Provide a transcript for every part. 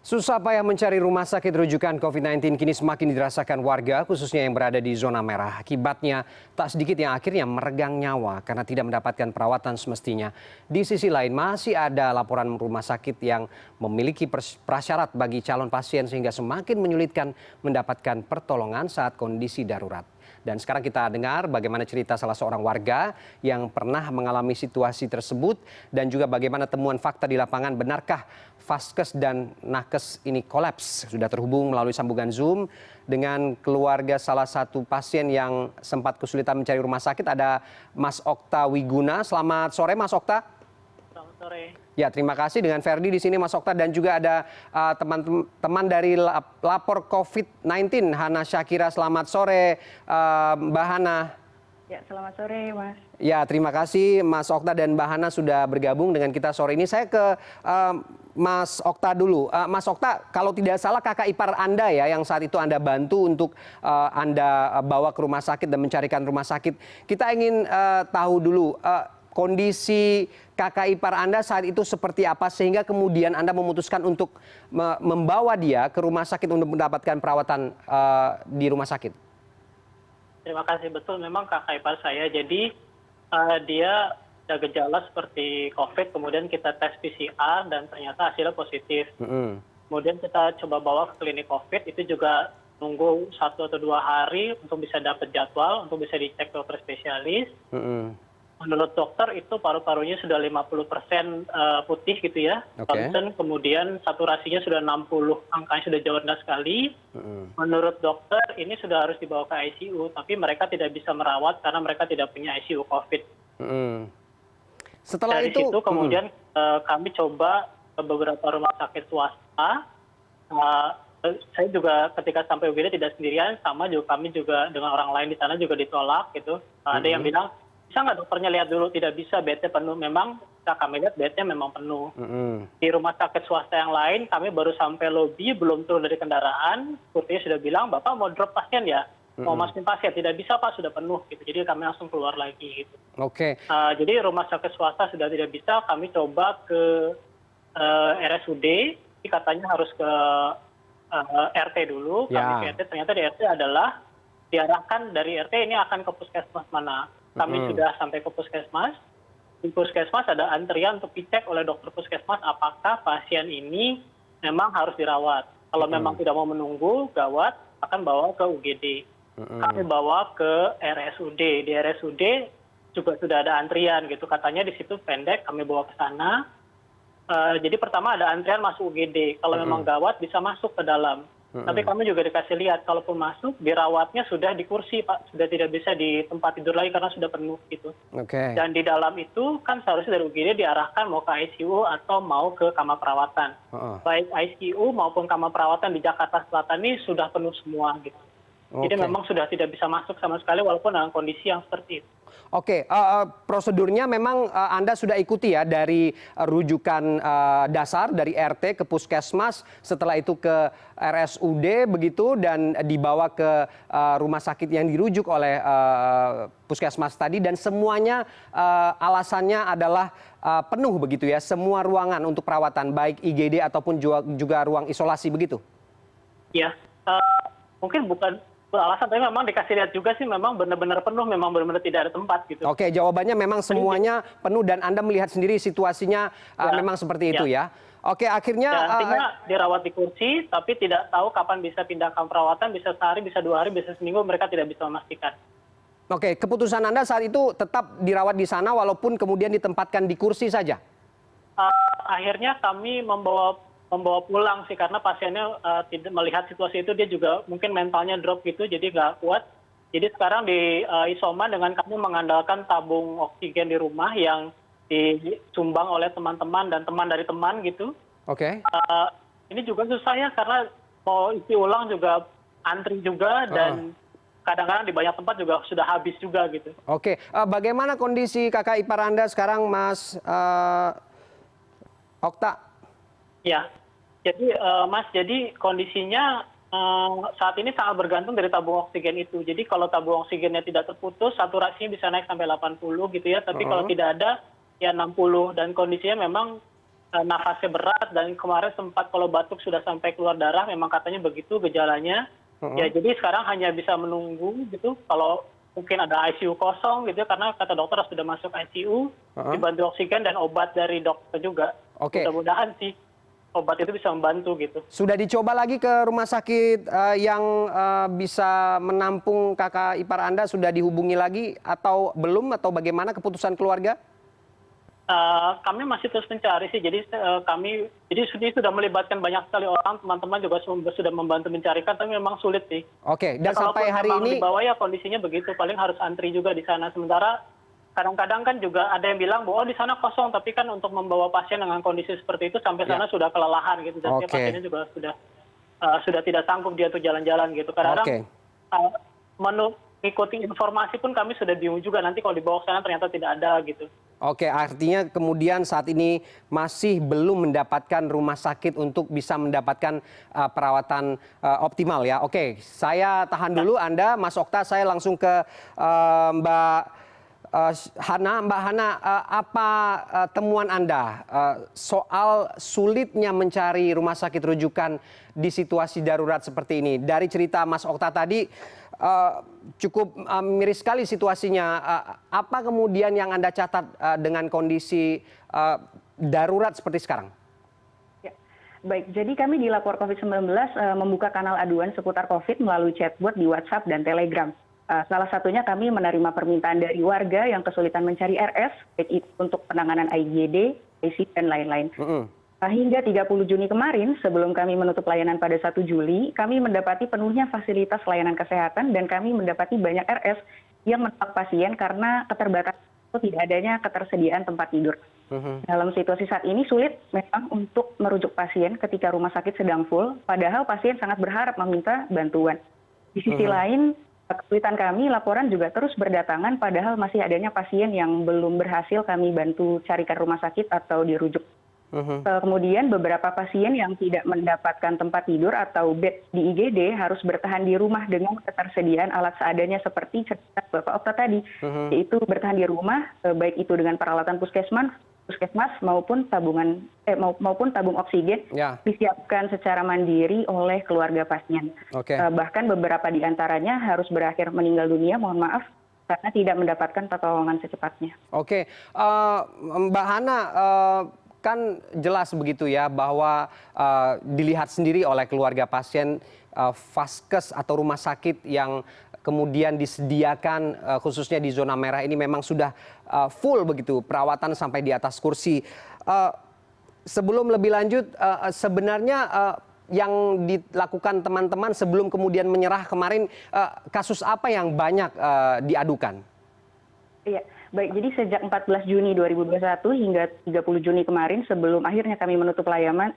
Susah payah mencari rumah sakit rujukan COVID-19 kini semakin dirasakan warga, khususnya yang berada di zona merah. Akibatnya, tak sedikit yang akhirnya meregang nyawa karena tidak mendapatkan perawatan semestinya. Di sisi lain, masih ada laporan rumah sakit yang memiliki prasyarat bagi calon pasien sehingga semakin menyulitkan mendapatkan pertolongan saat kondisi darurat. Dan sekarang kita dengar bagaimana cerita salah seorang warga yang pernah mengalami situasi tersebut dan juga bagaimana temuan fakta di lapangan. Benarkah Vaskes dan Nakes ini kolaps? Sudah terhubung melalui sambungan Zoom dengan keluarga salah satu pasien yang sempat kesulitan mencari rumah sakit. Ada Mas Okta Wiguna. Selamat sore Mas Okta. Selamat sore. Ya, terima kasih dengan Ferdi di sini Mas Okta, dan juga ada teman-teman dari lapor COVID-19 Hana Syakira. Selamat sore Mbak Hana. Ya, selamat sore Mas. Ya, terima kasih Mas Okta dan Mbak Hana sudah bergabung dengan kita sore ini. Saya ke Mas Okta dulu. Mas Okta, kalau tidak salah kakak ipar Anda ya yang saat itu Anda bantu untuk Anda bawa ke rumah sakit dan mencarikan rumah sakit. Kita ingin tahu dulu kondisi kakak ipar Anda saat itu seperti apa sehingga kemudian Anda memutuskan untuk membawa dia ke rumah sakit untuk mendapatkan perawatan di rumah sakit. Terima kasih, betul memang kakak ipar saya. Jadi dia ada gejala seperti COVID, kemudian kita tes PCR dan ternyata hasilnya positif. Kemudian kita coba bawa ke klinik COVID, itu juga nunggu 1 atau 2 hari untuk bisa dapat jadwal, untuk bisa dicek dokter spesialis. Menurut dokter itu paru-parunya sudah 50% putih gitu ya. Concern, kemudian saturasinya sudah 60, angkanya sudah jauh rendah sekali. Menurut dokter ini sudah harus dibawa ke ICU, tapi mereka tidak bisa merawat karena mereka tidak punya ICU COVID. Setelah Dari itu situ kemudian kami coba ke beberapa rumah sakit swasta. Saya juga ketika sampai UGD tidak sendirian, sama juga kami juga dengan orang lain di sana juga ditolak gitu. Ada yang bilang, bisa nggak dokternya lihat dulu? Tidak bisa, bednya penuh. Memang kami lihat bednya memang penuh. Di rumah sakit swasta yang lain, kami baru sampai lobi, belum turun dari kendaraan. Sepertinya sudah bilang, Bapak mau drop pasien ya? Mau masukin pasien? Tidak bisa Pak, sudah penuh. Gitu. Jadi kami langsung keluar lagi. Gitu. Jadi rumah sakit swasta sudah tidak bisa, kami coba ke RSUD. Katanya harus ke RT dulu. Kami ke RT, ternyata di RT adalah diarahkan dari RT ini akan ke puskesmas mana. Kami sudah sampai ke puskesmas. Di puskesmas ada antrian untuk dicek oleh dokter puskesmas apakah pasien ini memang harus dirawat. Kalau memang tidak mau menunggu, gawat, akan bawa ke UGD. Kami bawa ke RSUD. Di RSUD juga sudah ada antrian gitu. Katanya di situ pendek, kami bawa ke sana. Jadi pertama ada antrian masuk UGD. Kalau memang gawat bisa masuk ke dalam. Tapi kami juga dikasih lihat, kalaupun masuk, dirawatnya sudah di kursi, Pak. Sudah tidak bisa di tempat tidur lagi karena sudah penuh gitu. Dan di dalam itu kan seharusnya dari UGD diarahkan mau ke ICU atau mau ke kamar perawatan. Baik ICU maupun kamar perawatan di Jakarta Selatan ini sudah penuh semua gitu. Jadi memang sudah tidak bisa masuk sama sekali walaupun dalam kondisi yang seperti itu. Prosedurnya memang Anda sudah ikuti ya, dari rujukan dasar dari RT ke puskesmas, setelah itu ke RSUD begitu, dan dibawa ke rumah sakit yang dirujuk oleh puskesmas tadi, dan semuanya alasannya adalah penuh begitu ya, semua ruangan untuk perawatan baik IGD ataupun juga ruang isolasi begitu? Ya, mungkin bukan alasan, tapi memang dikasih lihat juga sih memang benar-benar penuh, memang benar-benar tidak ada tempat gitu. Oke, jawabannya memang semuanya penuh dan Anda melihat sendiri situasinya memang seperti itu ya. Oke, akhirnya artinya dirawat di kursi, tapi tidak tahu kapan bisa pindah ke perawatan, bisa sehari, bisa 2 hari, bisa seminggu, mereka tidak bisa memastikan. Oke, keputusan Anda saat itu tetap dirawat di sana walaupun kemudian ditempatkan di kursi saja? Akhirnya kami membawa pulang sih, karena pasiennya tidak melihat situasi itu, dia juga mungkin mentalnya drop gitu, jadi nggak kuat. Jadi sekarang di isoman dengan kami mengandalkan tabung oksigen di rumah yang disumbang oleh teman-teman dan teman dari teman gitu. Ini juga susah ya, karena mau isi ulang juga antri juga, dan kadang-kadang di banyak tempat juga sudah habis juga gitu. Bagaimana kondisi kakak ipar Anda sekarang, Mas Okta? Ya, jadi Mas, jadi kondisinya saat ini sangat bergantung dari tabung oksigen itu. Jadi kalau tabung oksigennya tidak terputus, saturasinya bisa naik sampai 80 gitu ya. Tapi kalau tidak ada, ya 60. Dan kondisinya memang nafasnya berat dan kemarin sempat kalau batuk sudah sampai keluar darah, memang katanya begitu gejalanya. Ya jadi sekarang hanya bisa menunggu gitu kalau mungkin ada ICU kosong gitu ya, karena kata dokter sudah masuk ICU, dibantu oksigen dan obat dari dokter juga. Oke. Mudah-mudahan sih obat itu bisa membantu gitu. Sudah dicoba lagi ke rumah sakit yang bisa menampung kakak ipar Anda, sudah dihubungi lagi atau belum, atau bagaimana keputusan keluarga? Kami masih terus mencari sih, jadi sudah melibatkan banyak sekali orang, teman-teman juga sudah membantu mencarikan, tapi memang sulit sih. Oke, dan sampai hari memang ini di bawah ya kondisinya begitu, paling harus antri juga di sana. Sementara kadang-kadang kan juga ada yang bilang bahwa di sana kosong, tapi kan untuk membawa pasien dengan kondisi seperti itu sampai sana sudah kelelahan gitu, dan pasiennya juga sudah tidak sanggup dia untuk jalan-jalan gitu. Kadang-kadang mengikuti informasi pun kami sudah bingung juga, nanti kalau dibawa ke sana ternyata tidak ada gitu. Oke, artinya kemudian saat ini masih belum mendapatkan rumah sakit untuk bisa mendapatkan perawatan optimal ya. Oke, saya tahan dulu Anda, Mas Okta, saya langsung ke Mbak Hana. Mbak Hana, apa temuan Anda soal sulitnya mencari rumah sakit rujukan di situasi darurat seperti ini? Dari cerita Mas Okta tadi, cukup miris sekali situasinya. Apa kemudian yang Anda catat dengan kondisi darurat seperti sekarang? Ya, baik, jadi kami di Lapor COVID-19 membuka kanal aduan seputar COVID melalui chatbot di WhatsApp dan Telegram. Salah satunya kami menerima permintaan dari warga yang kesulitan mencari RS, baik itu untuk penanganan IGD, ICU, dan lain-lain. Hingga 30 Juni kemarin, sebelum kami menutup layanan pada 1 Juli, kami mendapati penuhnya fasilitas layanan kesehatan dan kami mendapati banyak RS yang menolak pasien karena keterbatasan atau tidak adanya ketersediaan tempat tidur. Dalam situasi saat ini sulit memang untuk merujuk pasien ketika rumah sakit sedang full, padahal pasien sangat berharap meminta bantuan. Di sisi lain, kesulitan kami, laporan juga terus berdatangan padahal masih adanya pasien yang belum berhasil kami bantu carikan rumah sakit atau dirujuk. Kemudian beberapa pasien yang tidak mendapatkan tempat tidur atau bed di IGD harus bertahan di rumah dengan ketersediaan alat seadanya seperti cerita Bapak Okta tadi, yaitu bertahan di rumah, baik itu dengan peralatan puskesmas maupun tabung oksigen disiapkan secara mandiri oleh keluarga pasien. Bahkan beberapa di antaranya harus berakhir meninggal dunia, mohon maaf, karena tidak mendapatkan pertolongan secepatnya. Oke, Mbak Hana, kan jelas begitu ya bahwa dilihat sendiri oleh keluarga pasien, vaskes atau rumah sakit yang kemudian disediakan khususnya di zona merah ini memang sudah full begitu, perawatan sampai di atas kursi. Sebelum lebih lanjut, sebenarnya yang dilakukan teman-teman sebelum kemudian menyerah kemarin, kasus apa yang banyak diadukan? Iya, baik. Jadi sejak 14 Juni 2021 hingga 30 Juni kemarin, sebelum akhirnya kami menutup layanan,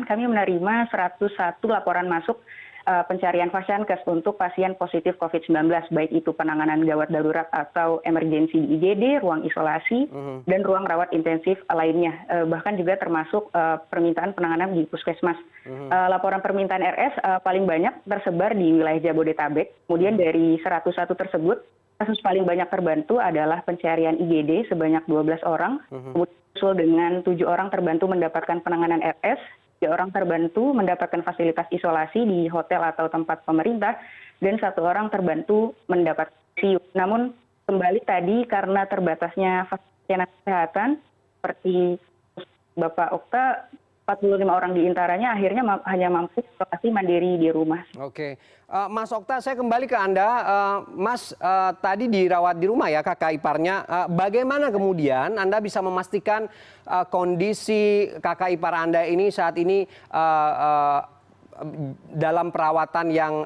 kami menerima 101 laporan masuk pencarian vaskes untuk pasien positif COVID-19, baik itu penanganan gawat darurat atau emergensi di IGD, ruang isolasi, dan ruang rawat intensif lainnya. Bahkan juga termasuk permintaan penanganan di puskesmas. Laporan permintaan RS paling banyak tersebar di wilayah Jabodetabek. Kemudian dari 101 tersebut, kasus paling banyak terbantu adalah pencarian IGD sebanyak 12 orang, kemudian disusul dengan 7 orang terbantu mendapatkan penanganan RS, 3 orang terbantu mendapatkan fasilitas isolasi di hotel atau tempat pemerintah, dan 1 orang terbantu mendapat ICU. Namun kembali tadi karena terbatasnya fasilitas kesehatan, seperti Bapak Okta, 45 orang di antaranya akhirnya hanya mampu isolasi mandiri di rumah. Oke, Mas Okta, saya kembali ke Anda. Mas tadi dirawat di rumah ya kakak iparnya. Bagaimana kemudian Anda bisa memastikan kondisi kakak ipar Anda ini saat ini dalam perawatan yang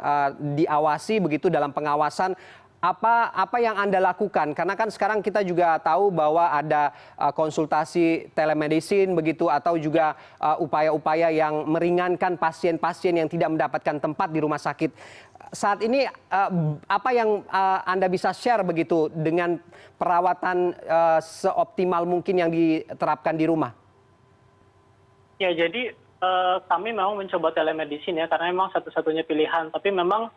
diawasi begitu, dalam pengawasan? Apa yang Anda lakukan? Karena kan sekarang kita juga tahu bahwa ada konsultasi telemedicine begitu, atau juga upaya-upaya yang meringankan pasien-pasien yang tidak mendapatkan tempat di rumah sakit. Saat ini apa yang Anda bisa share begitu dengan perawatan seoptimal mungkin yang diterapkan di rumah? Ya, jadi kami memang mencoba telemedicine ya, karena memang satu-satunya pilihan. Tapi memang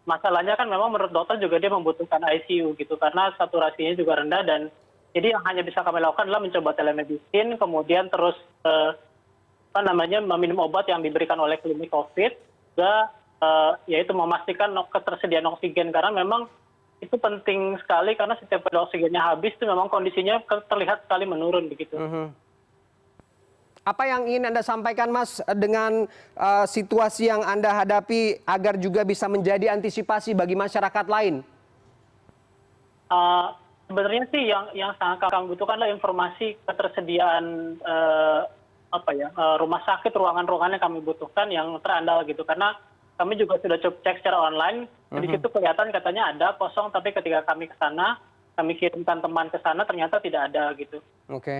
masalahnya kan memang menurut dokter juga dia membutuhkan ICU gitu, karena saturasinya juga rendah dan Jadi yang hanya bisa kami lakukan adalah mencoba telemedicine, kemudian terus meminum obat yang diberikan oleh klinik COVID, juga yaitu memastikan ketersediaan oksigen karena memang itu penting sekali karena setiap kali oksigennya habis itu memang kondisinya terlihat sekali menurun begitu. Apa yang ingin Anda sampaikan, Mas, dengan situasi yang Anda hadapi agar juga bisa menjadi antisipasi bagi masyarakat lain? Sebenarnya sih yang sangat kami butuhkan adalah informasi ketersediaan rumah sakit, ruangan-ruangan yang kami butuhkan yang terandal gitu. Karena kami juga sudah cek secara online, di situ kelihatan katanya ada kosong, tapi ketika kami ke sana, kami kirimkan teman ke sana, ternyata tidak ada gitu.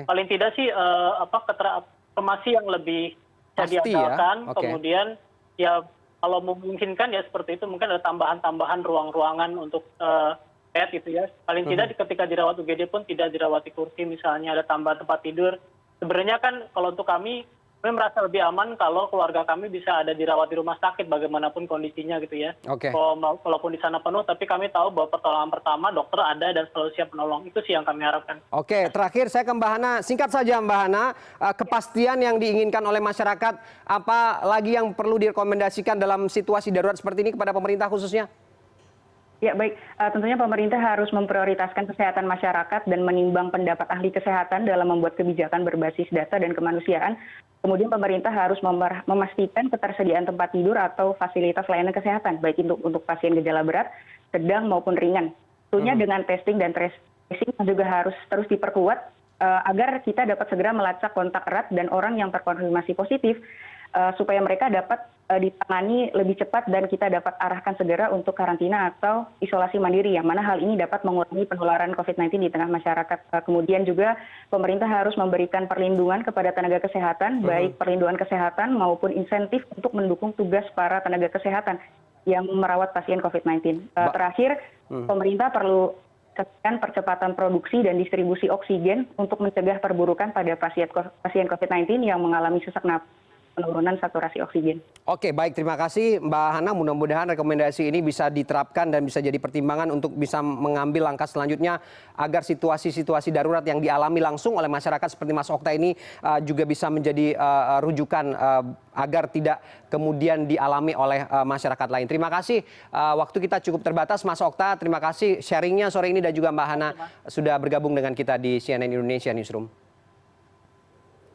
Paling tidak sih informasi yang lebih bisa diandalkan, kemudian ya kalau memungkinkan ya seperti itu, mungkin ada tambahan-tambahan ruang-ruangan untuk bed gitu ya. Paling tidak ketika dirawat UGD pun tidak dirawat di kursi, misalnya ada tambahan tempat tidur. Sebenarnya kan kalau untuk kami merasa lebih aman kalau keluarga kami bisa ada dirawat di rumah sakit bagaimanapun kondisinya gitu ya. Walaupun di sana penuh, tapi kami tahu bahwa pertolongan pertama dokter ada dan selalu siap menolong. Itu sih yang kami harapkan. Oke, terakhir saya ke Mbak Hana. Singkat saja Mbak Hana, kepastian yang diinginkan oleh masyarakat, apa lagi yang perlu direkomendasikan dalam situasi darurat seperti ini kepada pemerintah khususnya? Ya baik, tentunya pemerintah harus memprioritaskan kesehatan masyarakat dan menimbang pendapat ahli kesehatan dalam membuat kebijakan berbasis data dan kemanusiaan. Kemudian pemerintah harus memastikan ketersediaan tempat tidur atau fasilitas layanan kesehatan, baik untuk pasien gejala berat, sedang maupun ringan. Tentunya dengan testing dan tracing juga harus terus diperkuat agar kita dapat segera melacak kontak erat dan orang yang terkonfirmasi positif, supaya mereka dapat ditangani lebih cepat dan kita dapat arahkan segera untuk karantina atau isolasi mandiri, yang mana hal ini dapat mengurangi penularan COVID-19 di tengah masyarakat. Kemudian juga pemerintah harus memberikan perlindungan kepada tenaga kesehatan, baik perlindungan kesehatan maupun insentif untuk mendukung tugas para tenaga kesehatan yang merawat pasien COVID-19. Terakhir, pemerintah perlu percepatan produksi dan distribusi oksigen untuk mencegah perburukan pada pasien COVID-19 yang mengalami sesak napas, penurunan saturasi oksigen. Oke, baik, terima kasih Mbak Hana. Mudah-mudahan rekomendasi ini bisa diterapkan dan bisa jadi pertimbangan untuk bisa mengambil langkah selanjutnya agar situasi-situasi darurat yang dialami langsung oleh masyarakat seperti Mas Okta ini juga bisa menjadi rujukan agar tidak kemudian dialami oleh masyarakat lain. Terima kasih. Waktu kita cukup terbatas, Mas Okta. Terima kasih sharingnya sore ini dan juga Mbak Hana sudah bergabung dengan kita di CNN Indonesia Newsroom.